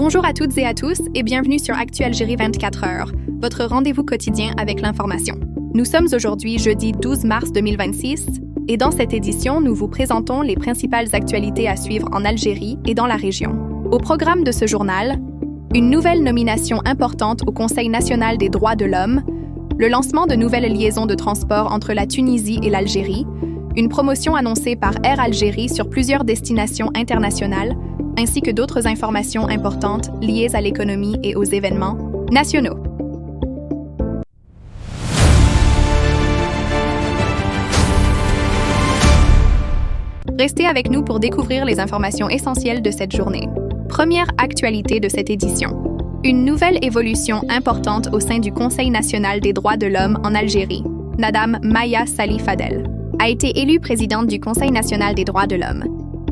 Bonjour à toutes et à tous et bienvenue sur Actu Algérie 24 heures, votre rendez-vous quotidien avec l'information. Nous sommes aujourd'hui jeudi 12 mars 2026 et dans cette édition, nous vous présentons les principales actualités à suivre en Algérie et dans la région. Au programme de ce journal, une nouvelle nomination importante au Conseil national des droits de l'homme, le lancement de nouvelles liaisons de transport entre la Tunisie et l'Algérie, une promotion annoncée par Air Algérie sur plusieurs destinations internationales, ainsi que d'autres informations importantes liées à l'économie et aux événements nationaux. Restez avec nous pour découvrir les informations essentielles de cette journée. Première actualité de cette édition. Une nouvelle évolution importante au sein du Conseil national des droits de l'homme en Algérie. Madame Maya Salih Fadel a été élue présidente du Conseil national des droits de l'homme,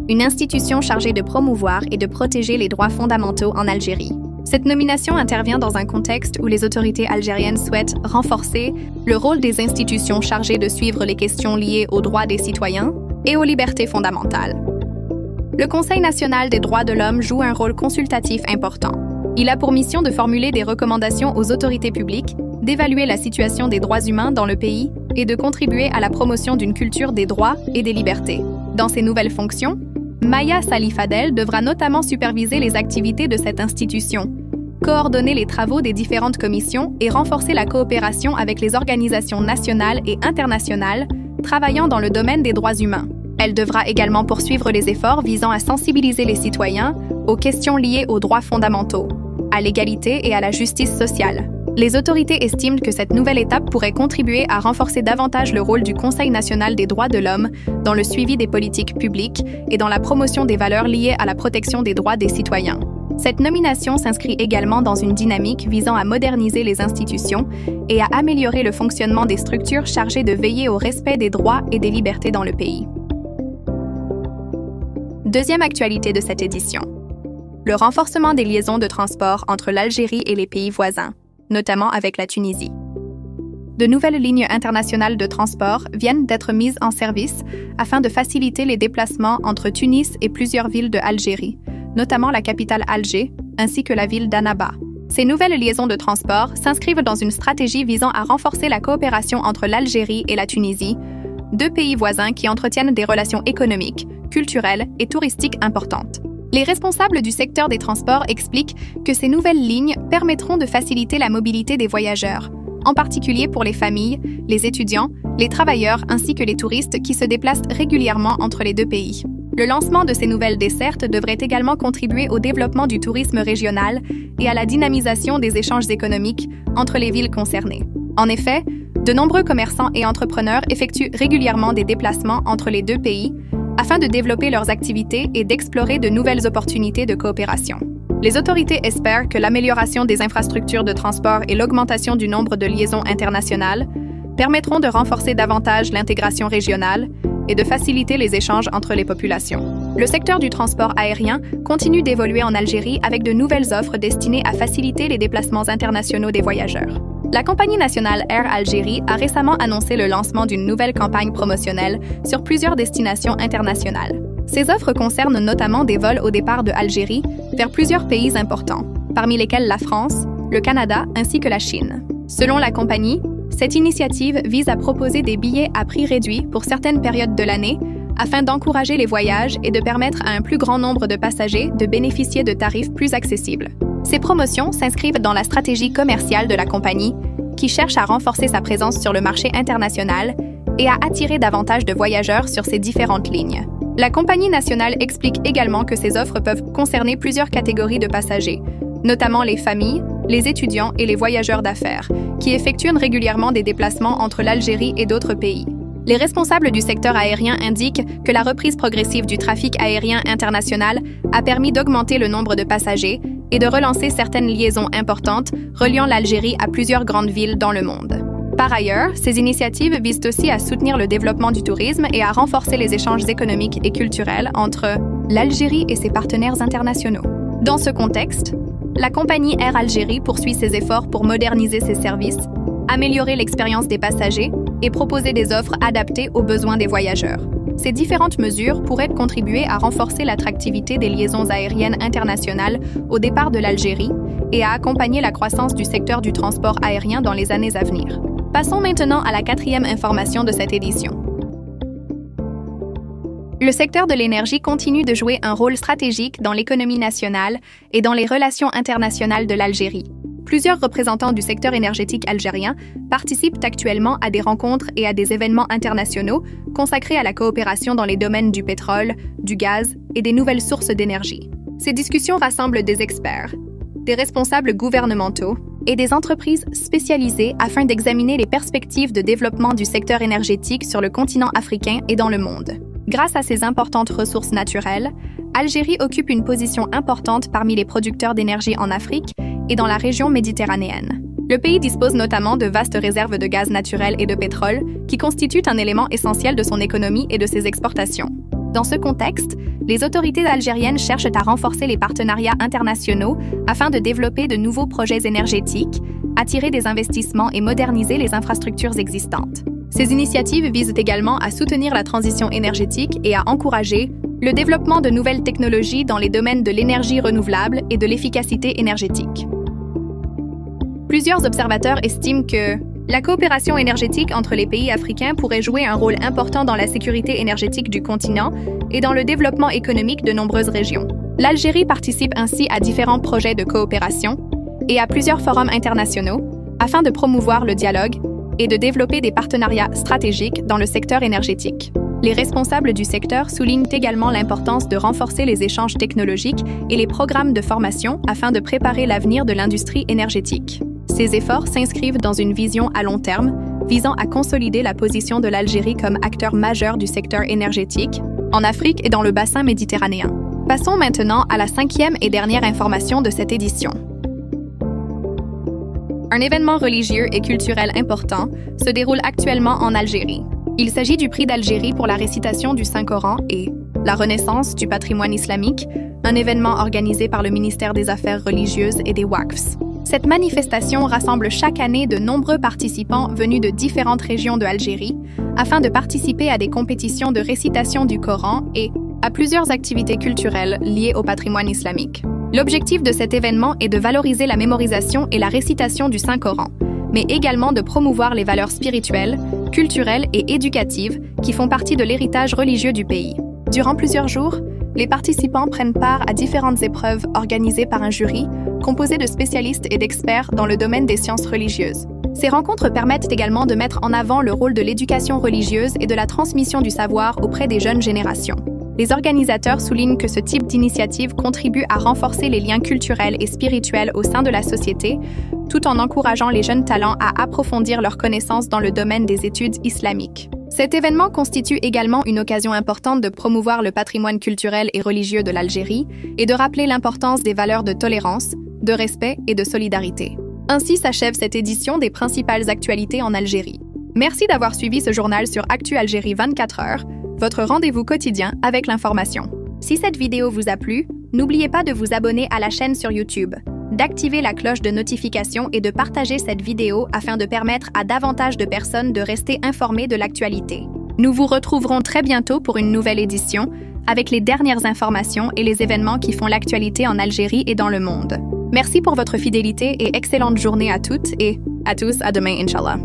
une institution chargée de promouvoir et de protéger les droits fondamentaux en Algérie. Cette nomination intervient dans un contexte où les autorités algériennes souhaitent renforcer le rôle des institutions chargées de suivre les questions liées aux droits des citoyens et aux libertés fondamentales. Le Conseil national des droits de l'homme joue un rôle consultatif important. Il a pour mission de formuler des recommandations aux autorités publiques, d'évaluer la situation des droits humains dans le pays et de contribuer à la promotion d'une culture des droits et des libertés. Dans ses nouvelles fonctions, Maya Salih Fadel devra notamment superviser les activités de cette institution, coordonner les travaux des différentes commissions et renforcer la coopération avec les organisations nationales et internationales travaillant dans le domaine des droits humains. Elle devra également poursuivre les efforts visant à sensibiliser les citoyens aux questions liées aux droits fondamentaux, à l'égalité et à la justice sociale. Les autorités estiment que cette nouvelle étape pourrait contribuer à renforcer davantage le rôle du Conseil national des droits de l'homme dans le suivi des politiques publiques et dans la promotion des valeurs liées à la protection des droits des citoyens. Cette nomination s'inscrit également dans une dynamique visant à moderniser les institutions et à améliorer le fonctionnement des structures chargées de veiller au respect des droits et des libertés dans le pays. Deuxième actualité de cette édition. Le renforcement des liaisons de transport entre l'Algérie et les pays voisins, notamment avec la Tunisie. De nouvelles lignes internationales de transport viennent d'être mises en service afin de faciliter les déplacements entre Tunis et plusieurs villes de Algérie, notamment la capitale Alger, ainsi que la ville d'Annaba. Ces nouvelles liaisons de transport s'inscrivent dans une stratégie visant à renforcer la coopération entre l'Algérie et la Tunisie, deux pays voisins qui entretiennent des relations économiques, culturelles et touristiques importantes. Les responsables du secteur des transports expliquent que ces nouvelles lignes permettront de faciliter la mobilité des voyageurs, en particulier pour les familles, les étudiants, les travailleurs ainsi que les touristes qui se déplacent régulièrement entre les deux pays. Le lancement de ces nouvelles dessertes devrait également contribuer au développement du tourisme régional et à la dynamisation des échanges économiques entre les villes concernées. En effet, de nombreux commerçants et entrepreneurs effectuent régulièrement des déplacements entre les deux pays afin de développer leurs activités et d'explorer de nouvelles opportunités de coopération. Les autorités espèrent que l'amélioration des infrastructures de transport et l'augmentation du nombre de liaisons internationales permettront de renforcer davantage l'intégration régionale et de faciliter les échanges entre les populations. Le secteur du transport aérien continue d'évoluer en Algérie avec de nouvelles offres destinées à faciliter les déplacements internationaux des voyageurs. La compagnie nationale Air Algérie a récemment annoncé le lancement d'une nouvelle campagne promotionnelle sur plusieurs destinations internationales. Ces offres concernent notamment des vols au départ de Algérie vers plusieurs pays importants, parmi lesquels la France, le Canada ainsi que la Chine. Selon la compagnie, cette initiative vise à proposer des billets à prix réduit pour certaines périodes de l'année afin d'encourager les voyages et de permettre à un plus grand nombre de passagers de bénéficier de tarifs plus accessibles. Ces promotions s'inscrivent dans la stratégie commerciale de la compagnie qui cherche à renforcer sa présence sur le marché international et à attirer davantage de voyageurs sur ses différentes lignes. La compagnie nationale explique également que ces offres peuvent concerner plusieurs catégories de passagers, notamment les familles, les étudiants et les voyageurs d'affaires, qui effectuent régulièrement des déplacements entre l'Algérie et d'autres pays. Les responsables du secteur aérien indiquent que la reprise progressive du trafic aérien international a permis d'augmenter le nombre de passagers et de relancer certaines liaisons importantes reliant l'Algérie à plusieurs grandes villes dans le monde. Par ailleurs, ces initiatives visent aussi à soutenir le développement du tourisme et à renforcer les échanges économiques et culturels entre l'Algérie et ses partenaires internationaux. Dans ce contexte, la compagnie Air Algérie poursuit ses efforts pour moderniser ses services, améliorer l'expérience des passagers et proposer des offres adaptées aux besoins des voyageurs. Ces différentes mesures pourraient contribuer à renforcer l'attractivité des liaisons aériennes internationales au départ de l'Algérie et à accompagner la croissance du secteur du transport aérien dans les années à venir. Passons maintenant à la 4e information de cette édition. Le secteur de l'énergie continue de jouer un rôle stratégique dans l'économie nationale et dans les relations internationales de l'Algérie. Plusieurs représentants du secteur énergétique algérien participent actuellement à des rencontres et à des événements internationaux consacrés à la coopération dans les domaines du pétrole, du gaz et des nouvelles sources d'énergie. Ces discussions rassemblent des experts, des responsables gouvernementaux et des entreprises spécialisées afin d'examiner les perspectives de développement du secteur énergétique sur le continent africain et dans le monde. Grâce à ses importantes ressources naturelles, Algérie occupe une position importante parmi les producteurs d'énergie en Afrique et dans la région méditerranéenne. Le pays dispose notamment de vastes réserves de gaz naturel et de pétrole qui constituent un élément essentiel de son économie et de ses exportations. Dans ce contexte, les autorités algériennes cherchent à renforcer les partenariats internationaux afin de développer de nouveaux projets énergétiques, attirer des investissements et moderniser les infrastructures existantes. Ces initiatives visent également à soutenir la transition énergétique et à encourager le développement de nouvelles technologies dans les domaines de l'énergie renouvelable et de l'efficacité énergétique. Plusieurs observateurs estiment que la coopération énergétique entre les pays africains pourrait jouer un rôle important dans la sécurité énergétique du continent et dans le développement économique de nombreuses régions. L'Algérie participe ainsi à différents projets de coopération et à plusieurs forums internationaux afin de promouvoir le dialogue et de développer des partenariats stratégiques dans le secteur énergétique. Les responsables du secteur soulignent également l'importance de renforcer les échanges technologiques et les programmes de formation afin de préparer l'avenir de l'industrie énergétique. Ces efforts s'inscrivent dans une vision à long terme, visant à consolider la position de l'Algérie comme acteur majeur du secteur énergétique, en Afrique et dans le bassin méditerranéen. Passons maintenant à la 5e et dernière information de cette édition. Un événement religieux et culturel important se déroule actuellement en Algérie. Il s'agit du Prix d'Algérie pour la récitation du Saint-Coran et la Renaissance du patrimoine islamique, un événement organisé par le ministère des Affaires religieuses et des Waqfs. Cette manifestation rassemble chaque année de nombreux participants venus de différentes régions de Algérie afin de participer à des compétitions de récitation du Coran et à plusieurs activités culturelles liées au patrimoine islamique. L'objectif de cet événement est de valoriser la mémorisation et la récitation du Saint-Coran, mais également de promouvoir les valeurs spirituelles, culturelles et éducatives qui font partie de l'héritage religieux du pays. Durant plusieurs jours, les participants prennent part à différentes épreuves organisées par un jury composé de spécialistes et d'experts dans le domaine des sciences religieuses. Ces rencontres permettent également de mettre en avant le rôle de l'éducation religieuse et de la transmission du savoir auprès des jeunes générations. Les organisateurs soulignent que ce type d'initiative contribue à renforcer les liens culturels et spirituels au sein de la société, tout en encourageant les jeunes talents à approfondir leurs connaissances dans le domaine des études islamiques. Cet événement constitue également une occasion importante de promouvoir le patrimoine culturel et religieux de l'Algérie et de rappeler l'importance des valeurs de tolérance, de respect et de solidarité. Ainsi s'achève cette édition des principales actualités en Algérie. Merci d'avoir suivi ce journal sur Actu Algérie 24 heures, votre rendez-vous quotidien avec l'information. Si cette vidéo vous a plu, n'oubliez pas de vous abonner à la chaîne sur YouTube, d'activer la cloche de notification et de partager cette vidéo afin de permettre à davantage de personnes de rester informées de l'actualité. Nous vous retrouverons très bientôt pour une nouvelle édition avec les dernières informations et les événements qui font l'actualité en Algérie et dans le monde. Merci pour votre fidélité et excellente journée à toutes et à tous. À demain, Inch'Allah.